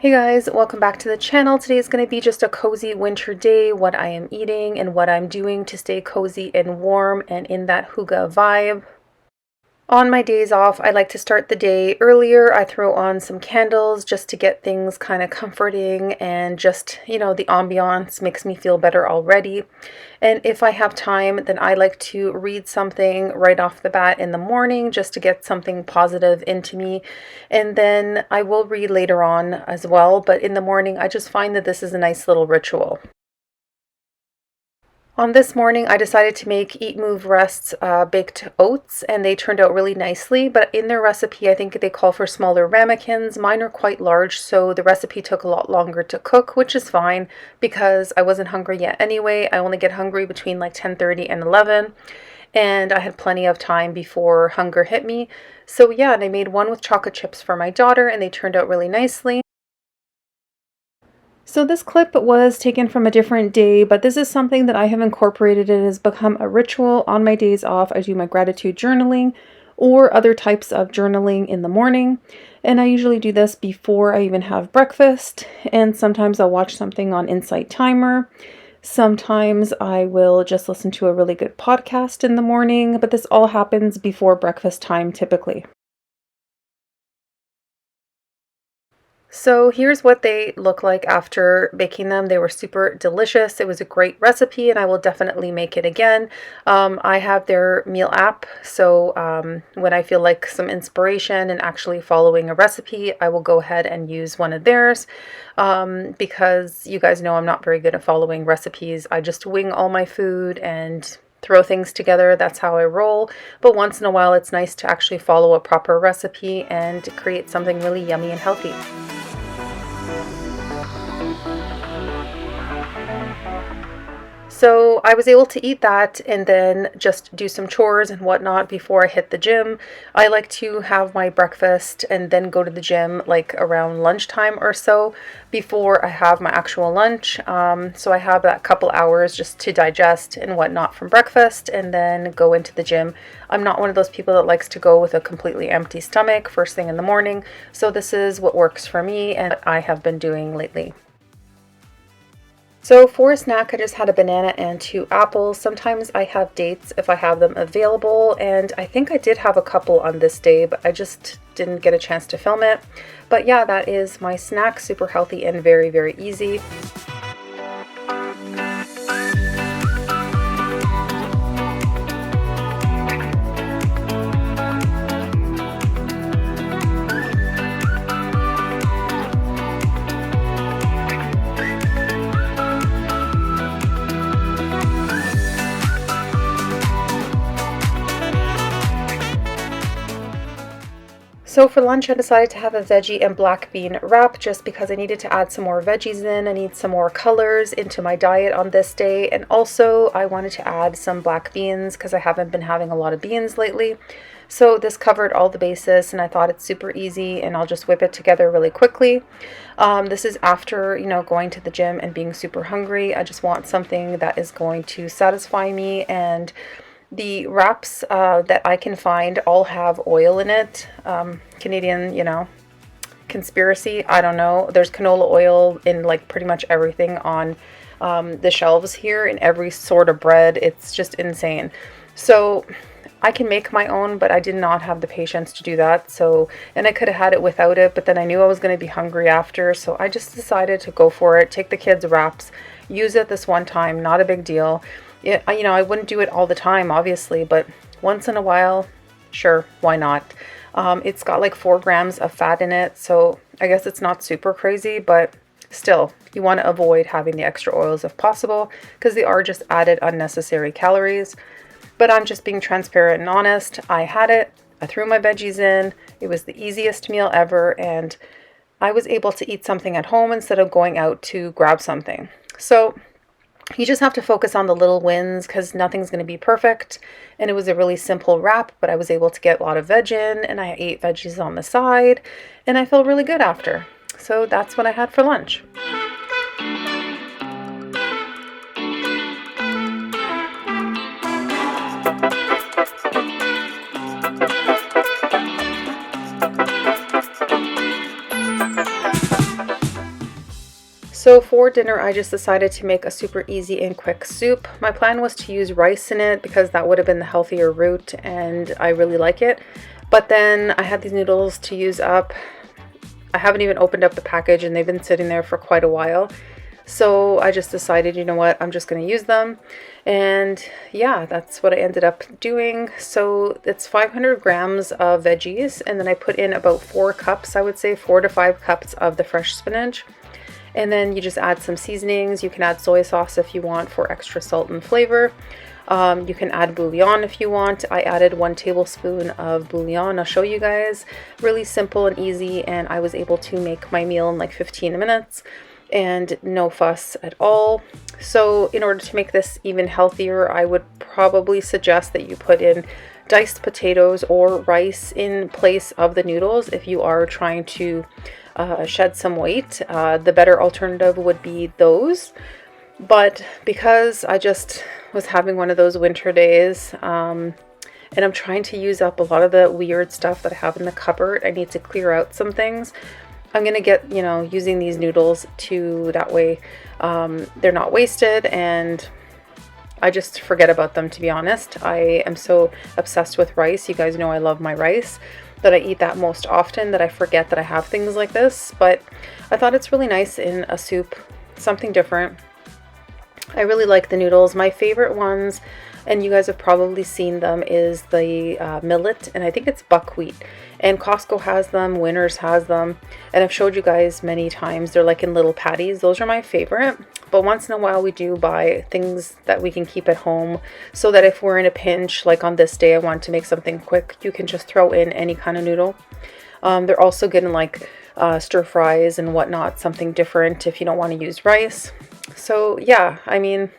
Hey guys, welcome back to the channel. Today is going to be just a cozy winter day, what I am eating and what I'm doing to stay cozy and warm and in that hygge vibe. On my days off, I like to start the day earlier. I throw on some candles just to get things kind of comforting and just, the ambiance makes me feel better already. And if I have time, then I like to read something right off the bat in the morning just to get something positive into me. And then I will read later on as well, but in the morning, I just find that this is a nice little ritual. On this morning, I decided to make Eat, Move, Rest's baked oats, and they turned out really nicely. But in their recipe, I think they call for smaller ramekins. Mine are quite large, so the recipe took a lot longer to cook, which is fine because I wasn't hungry yet anyway. I only get hungry between like 10:30 and 11, and I had plenty of time before hunger hit me. So yeah, and I made one with chocolate chips for my daughter, and they turned out really nicely. So this clip was taken from a different day, but this is something that I have incorporated. It has become a ritual on my days off. I do my gratitude journaling or other types of journaling in the morning. And I usually do this before I even have breakfast. And sometimes I'll watch something on Insight Timer. Sometimes I will just listen to a really good podcast in the morning, but this all happens before breakfast time typically. So here's what they look like after baking them. They were super delicious. It was a great recipe and I will definitely make it again. I have their meal app, so when I feel like some inspiration and actually following a recipe, I will go ahead and use one of theirs because you guys know I'm not very good at following recipes. I just wing all my food and throw things together. That's how I roll. But once in a while, it's nice to actually follow a proper recipe and create something really yummy and healthy. So I was able to eat that and then just do some chores and whatnot before I hit the gym. I like to have my breakfast and then go to the gym like around lunchtime or so before I have my actual lunch. So I have that couple hours just to digest and whatnot from breakfast and then go into the gym. I'm not one of those people that likes to go with a completely empty stomach first thing in the morning. So this is what works for me and I have been doing lately. So for a snack, I just had a banana and 2 apples. Sometimes I have dates if I have them available, and I think I did have a couple on this day, but I just didn't get a chance to film it. But yeah, that is my snack, super healthy and very, very easy. So for lunch, I decided to have a veggie and black bean wrap just because I needed to add some more veggies in. I need some more colors into my diet on this day. And also I wanted to add some black beans because I haven't been having a lot of beans lately. So this covered all the bases and I thought it's super easy and I'll just whip it together really quickly. This is after, going to the gym and being super hungry. I just want something that is going to satisfy me, and the wraps that I can find all have oil in it. Canadian, conspiracy, I don't know. There's canola oil in like pretty much everything on the shelves here, in every sort of bread. It's just insane. So I can make my own, but I did not have the patience to do that. So, and I could have had it without it, but then I knew I was going to be hungry after. So I just decided to go for it, take the kids' wraps, use it this one time, not a big deal. I wouldn't do it all the time, obviously, but once in a while, sure, why not? It's got like 4 grams of fat in it, so I guess it's not super crazy, but still, you want to avoid having the extra oils if possible, because they are just added unnecessary calories. But I'm just being transparent and honest. I had it, I threw my veggies in, it was the easiest meal ever, and I was able to eat something at home instead of going out to grab something. So you just have to focus on the little wins because nothing's going to be perfect. And it was a really simple wrap, but I was able to get a lot of veg in and I ate veggies on the side and I felt really good after. So that's what I had for lunch. So for dinner, I just decided to make a super easy and quick soup. My plan was to use rice in it because that would have been the healthier route and I really like it. But then I had these noodles to use up. I haven't even opened up the package and they've been sitting there for quite a while. So I just decided, you know what, I'm just going to use them. And yeah, that's what I ended up doing. So it's 500 grams of veggies. And then I put in about 4 cups, I would say 4 to 5 cups of the fresh spinach. And then you just add some seasonings. You can add soy sauce if you want for extra salt and flavor. You can add bouillon if you want. I added 1 tablespoon of bouillon. I'll show you guys. Really simple and easy, and I was able to make my meal in like 15 minutes and no fuss at all. So in order to make this even healthier, I would probably suggest that you put in diced potatoes or rice in place of the noodles if you are trying to shed some weight. The better alternative would be those. But because I just was having one of those winter days, and I'm trying to use up a lot of the weird stuff that I have in the cupboard, I need to clear out some things. I'm going to get, using these noodles to that way they're not wasted and I just forget about them, to be honest. I am so obsessed with rice. You guys know I love my rice, that I eat that most often that I forget that I have things like this. But I thought it's really nice in a soup, something different. I really like the noodles. My favorite ones, and you guys have probably seen them, is the millet, and I think it's buckwheat. And Costco has them, Winners has them, and I've showed you guys many times. They're like in little patties. Those are my favorite. But once in a while we do buy things that we can keep at home so that if we're in a pinch, like on this day I want to make something quick, you can just throw in any kind of noodle. They're also good in like stir fries and whatnot, something different if you don't want to use rice. So yeah, I mean,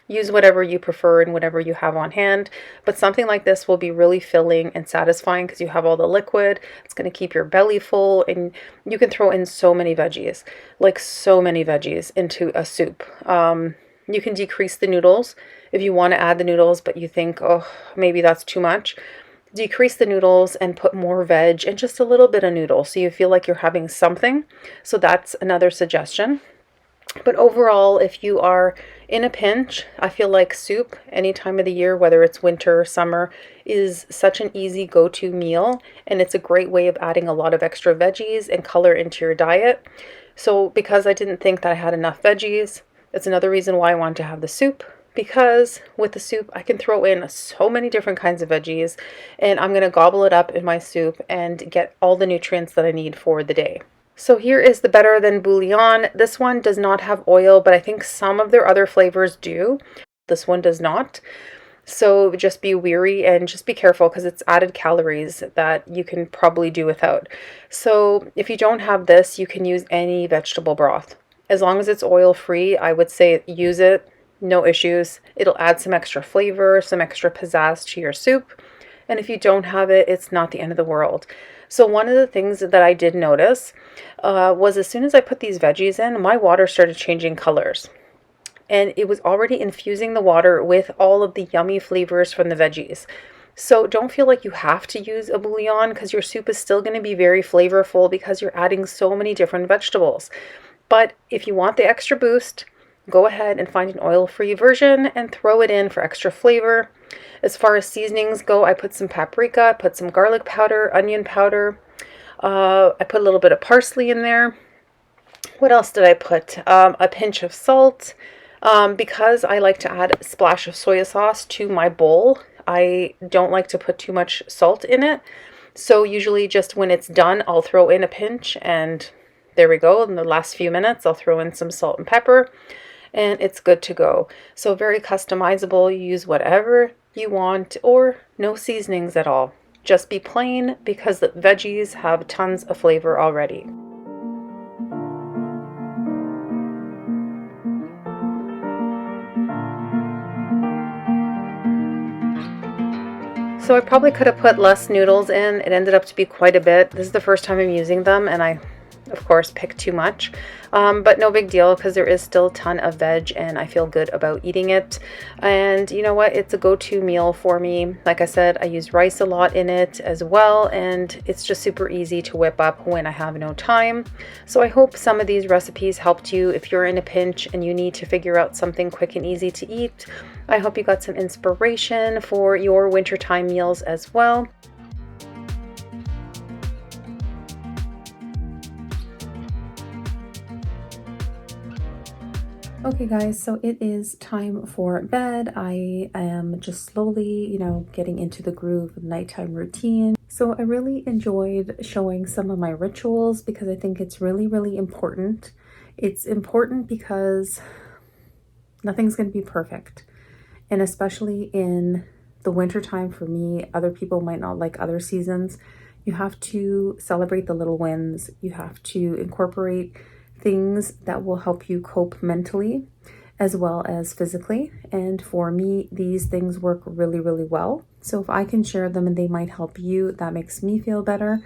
use whatever you prefer and whatever you have on hand, but something like this will be really filling and satisfying because you have all the liquid. It's going to keep your belly full, and you can throw in so many veggies, like so many veggies into a soup. You can decrease the noodles if you want to add the noodles, but you think, oh, maybe that's too much. Decrease the noodles and put more veg and just a little bit of noodle so you feel like you're having something. So that's another suggestion. But overall, if you are in a pinch, I feel like soup any time of the year, whether it's winter or summer, is such an easy go-to meal. And it's a great way of adding a lot of extra veggies and color into your diet. So because I didn't think that I had enough veggies, it's another reason why I want to have the soup. Because with the soup, I can throw in so many different kinds of veggies, and I'm going to gobble it up in my soup and get all the nutrients that I need for the day. So here is the Better Than Bouillon. This one does not have oil, but I think some of their other flavors do. This one does not. So just be wary and just be careful because it's added calories that you can probably do without. So if you don't have this, you can use any vegetable broth. As long as it's oil-free, I would say use it. No issues. It'll add some extra flavor, some extra pizzazz to your soup. And if you don't have it, it's not the end of the world. So one of the things that I did notice was as soon as I put these veggies in, my water started changing colors. And it was already infusing the water with all of the yummy flavors from the veggies. So don't feel like you have to use a bouillon because your soup is still going to be very flavorful because you're adding so many different vegetables. But if you want the extra boost, go ahead and find an oil-free version and throw it in for extra flavor. As far as seasonings go, I put some paprika, I put some garlic powder, onion powder. I put a little bit of parsley in there. What else did I put? A pinch of salt. Because I like to add a splash of soy sauce to my bowl, I don't like to put too much salt in it. So usually just when it's done, I'll throw in a pinch and there we go. In the last few minutes, I'll throw in some salt and pepper. And it's good to go. So very customizable. You use whatever you want or no seasonings at all. Just be plain because the veggies have tons of flavor already. So I probably could have put less noodles in. It ended up to be quite a bit. This is the first time I'm using them and I of course, pick too much. But no big deal because there is still a ton of veg and I feel good about eating it. And you know what? It's a go-to meal for me. Like I said, I use rice a lot in it as well, and it's just super easy to whip up when I have no time. So I hope some of these recipes helped you if you're in a pinch and you need to figure out something quick and easy to eat. I hope you got some inspiration for your wintertime meals as well. Okay guys, so it is time for bed. I am just slowly, getting into the groove of nighttime routine. So I really enjoyed showing some of my rituals because I think it's really, really important. It's important because nothing's going to be perfect. And especially in the wintertime for me, other people might not like other seasons. You have to celebrate the little wins. You have to incorporate things that will help you cope mentally as well as physically. And for me, these things work really, really well. So if I can share them and they might help you, that makes me feel better.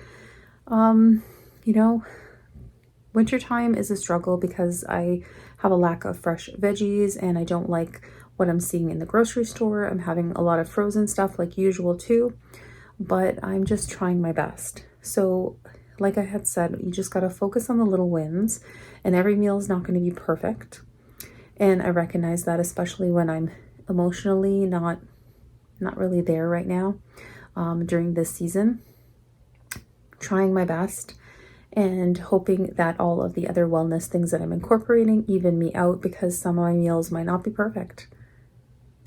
Wintertime is a struggle because I have a lack of fresh veggies and I don't like what I'm seeing in the grocery store. I'm having a lot of frozen stuff like usual too, but I'm just trying my best. So like I had said, you just got to focus on the little wins, and every meal is not going to be perfect. And I recognize that, especially when I'm emotionally not really there right now during this season. Trying my best and hoping that all of the other wellness things that I'm incorporating even me out, because some of my meals might not be perfect.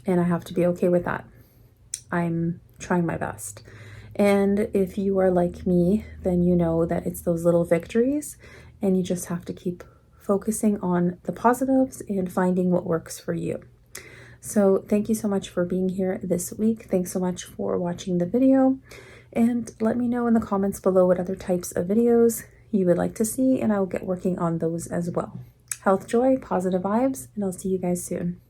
And I have to be okay with that. I'm trying my best. And if you are like me, then you know that it's those little victories and you just have to keep focusing on the positives and finding what works for you. So thank you so much for being here this week. Thanks so much for watching the video, and let me know in the comments below what other types of videos you would like to see, and I will get working on those as well. Health, joy, positive vibes, and I'll see you guys soon.